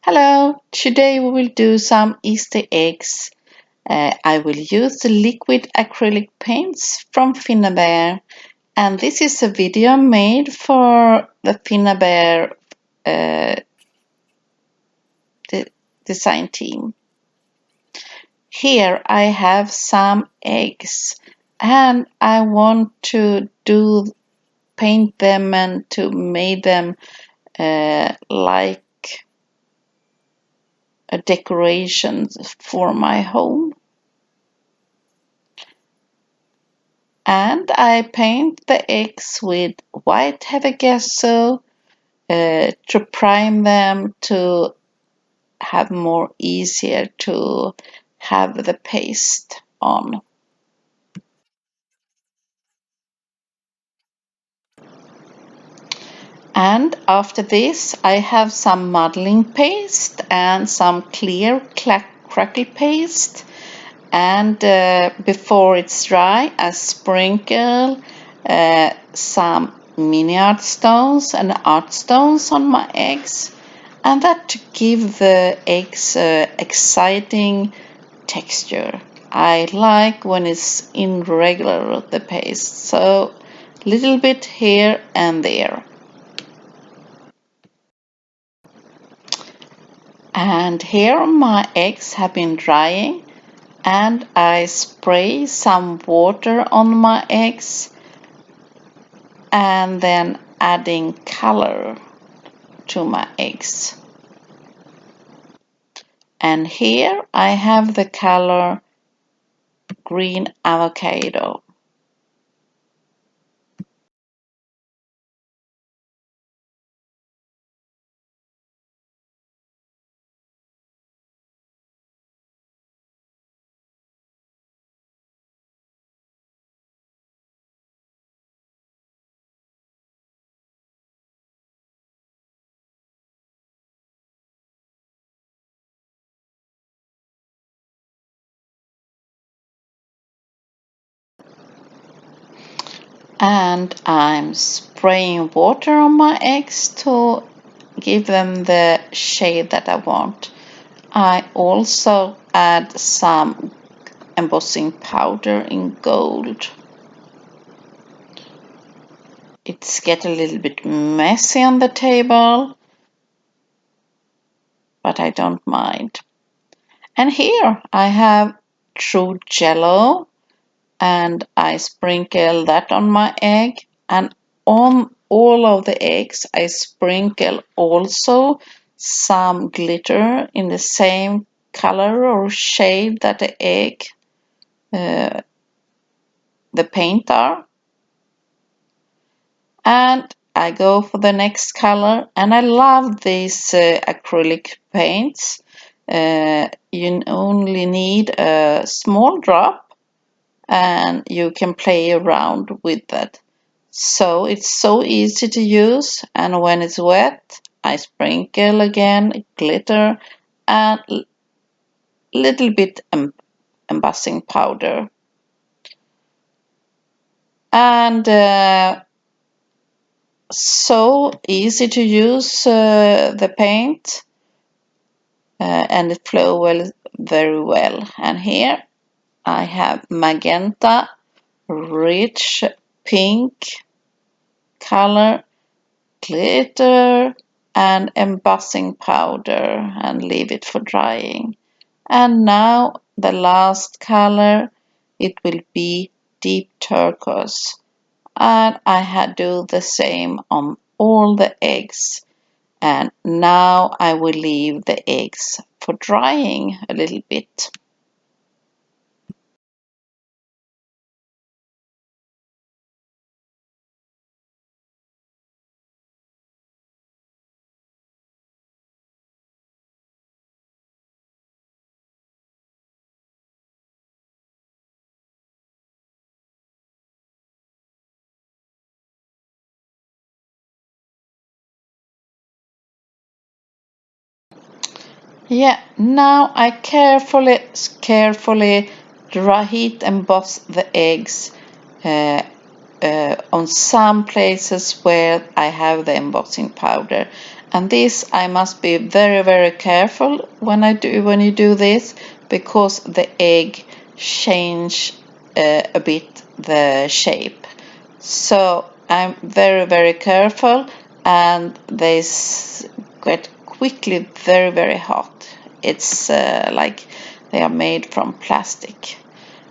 Hello, today we will do some Easter eggs. I will use the liquid acrylic paints from Finnabair, and this is a video made for the Finnabair design team. Here I have some eggs and I want to paint them and to make them like a decoration for my home. And I paint the eggs with white heavy gesso to prime them to have more easier to have the paste on. And after this I have some modeling paste and some clear crackle paste, and before it's dry I sprinkle some mini art stones and art stones on my eggs, and that to give the eggs exciting texture. I like when it's irregular, the paste, so little bit here and there. And here my eggs have been drying, and I spray some water on my eggs and then adding color to my eggs. And here I have the color green avocado. And I'm spraying water on my eggs to give them the shade that I want. I also add some embossing powder in gold. It's get a little bit messy on the table, but I don't mind. And here I have true jello, and I sprinkle that on my egg, and on all of the eggs I sprinkle also some glitter in the same color or shade that the egg, the paint are. And I go for the next color, and I love these acrylic paints. You only need a small drop and you can play around with that. So it's so easy to use, and when it's wet I sprinkle again glitter and little bit embossing powder. And so easy to use the paint, and it flows very well. And here I have magenta, rich pink color, glitter and embossing powder, and leave it for drying. And now the last color, it will be deep turquoise, and I do the same on all the eggs. And now I will leave the eggs for drying a little bit. Yeah, now I carefully dry heat emboss the eggs on some places where I have the embossing powder, And this I must be very, very careful when you do this, because the egg change a bit the shape. So I'm very, very careful, and they get quickly very, very hot. It's like they are made from plastic,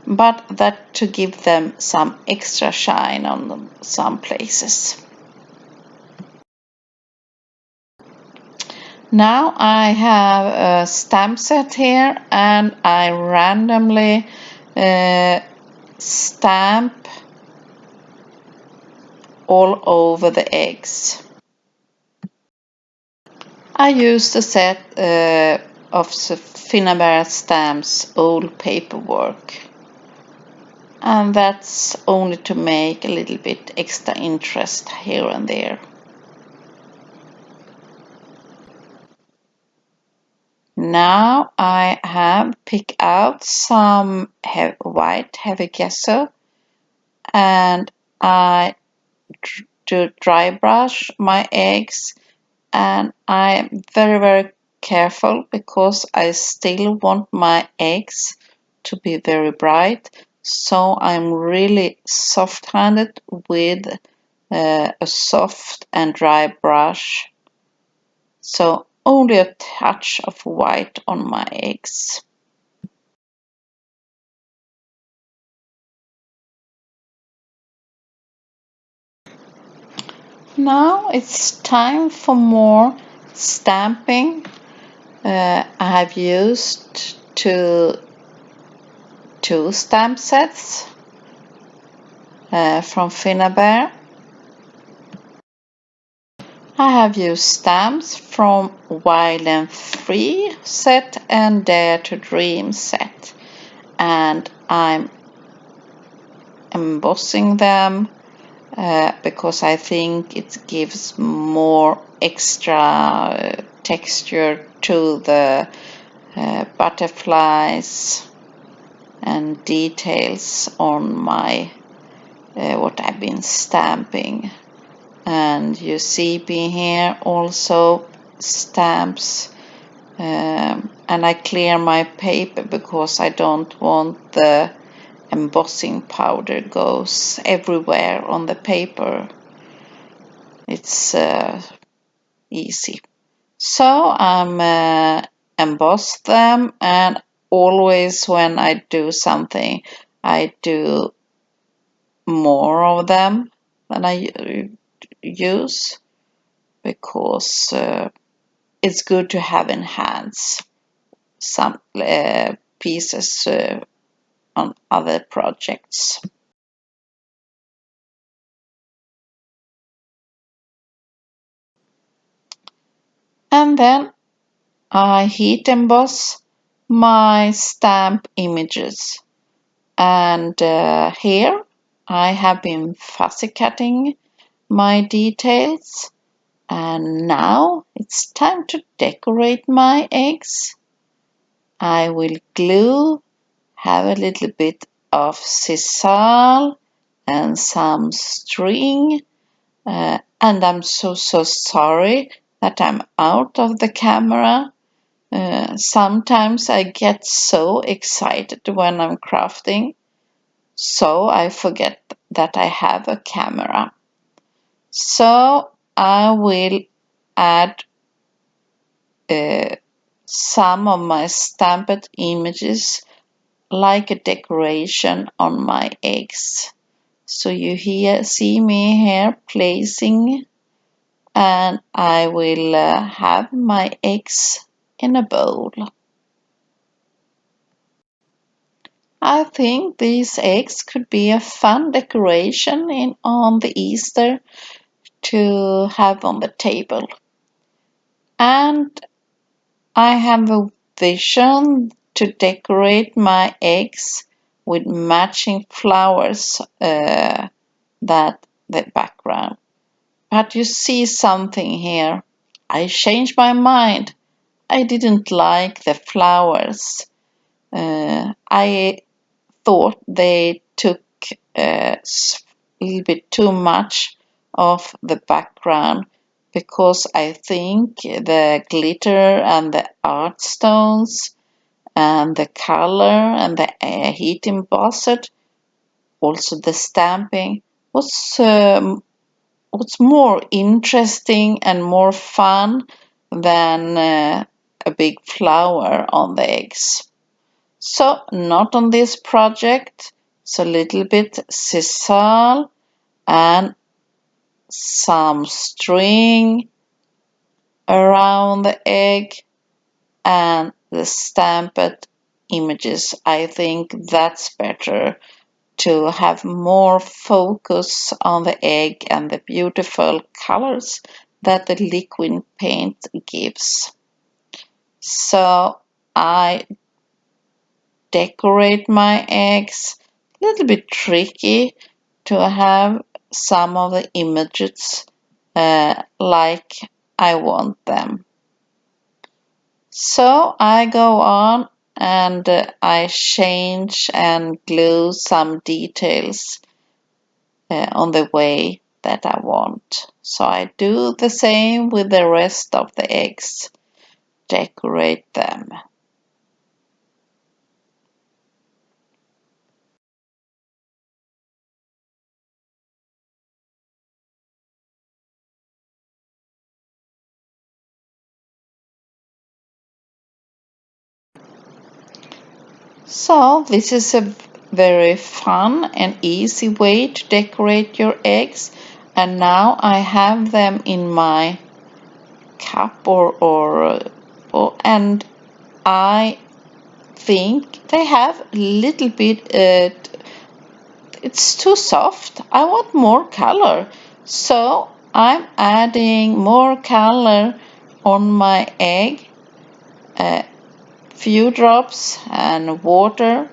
but that to give them some extra shine on some places. Now I have a stamp set here, and I randomly stamp all over the eggs. I used a set of the Finnabair stamps old paperwork, and that's only to make a little bit extra interest here and there. Now I have picked out some white heavy gesso, and I do dry brush my eggs, and I am very, very careful because I still want my eggs to be very bright, so I'm really soft-handed with a soft and dry brush, so only a touch of white on my eggs. Now it's time for more stamping. I have used two stamp sets from Finnabair. I have used stamps from Wild and Free set and Dare to Dream set, and I'm embossing them because I think it gives more extra texture to the butterflies and details on my what I've been stamping. And you see me here also stamps, and I clear my paper because I don't want the embossing powder goes everywhere on the paper. It's easy. So I'm emboss them, and always when I do something, I do more of them than I use, because it's good to have in hands some pieces on other projects. And then I heat emboss my stamp images, and here I have been fussy cutting my details, and now it's time to decorate my eggs. I will glue, have a little bit of sisal and some string, and I'm so sorry that I'm out of the camera. Sometimes I get so excited when I'm crafting, so I forget that I have a camera. So I will add some of my stamped images like a decoration on my eggs. So you see me here placing, and I will have my eggs in a bowl. I think these eggs could be a fun decoration on the Easter to have on the table. And I have a vision to decorate my eggs with matching flowers that the background. But you see something here. I changed my mind. I didn't like the flowers. I thought they took a little bit too much of the background, because I think the glitter and the art stones and the color and the heat embossed, also the stamping was more interesting and more fun than a big flower on the eggs. So not on this project. So a little bit sisal and some string around the egg and the stamped images. I think that's better to have more focus on the egg and the beautiful colors that the liquid paint gives. So I decorate my eggs. A little bit tricky to have some of the images like I want them. So I go on and I change and glue some details on the way that I want. So I do the same with the rest of the eggs, decorate them. So this is a very fun and easy way to decorate your eggs. And now I have them in my cup and I think they have a little bit it's too soft. I want more color. So I'm adding more color on my egg, a few drops and water,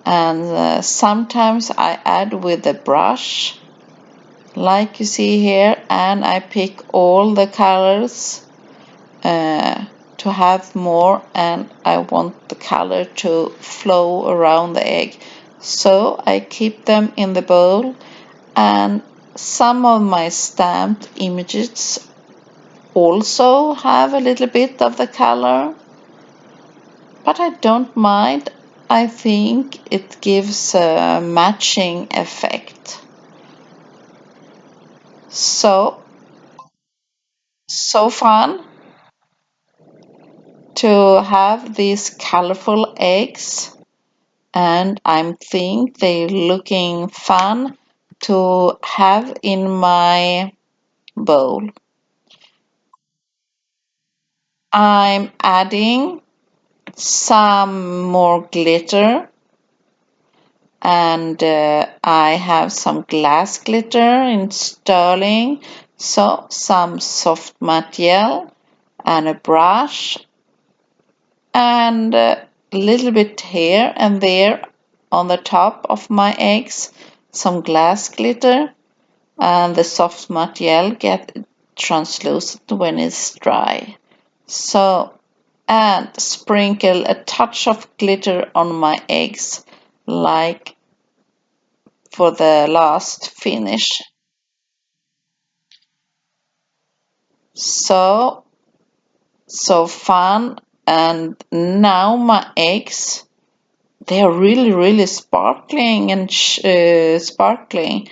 and sometimes I add with a brush like you see here, and I pick all the colors to have more, and I want the color to flow around the egg. So I keep them in the bowl, and some of my stamped images also have a little bit of the color, but I don't mind. I think it gives a matching effect. So fun to have these colorful eggs, and I think they're looking fun to have in my bowl. I'm adding some more glitter, and I have some glass glitter in sterling, so some soft material and a brush and a little bit here and there on the top of my eggs, some glass glitter, and the soft material get translucent when it's dry. So, and sprinkle a touch of glitter on my eggs like for the last finish. So fun. And now my eggs, they are really sparkling and sparkling.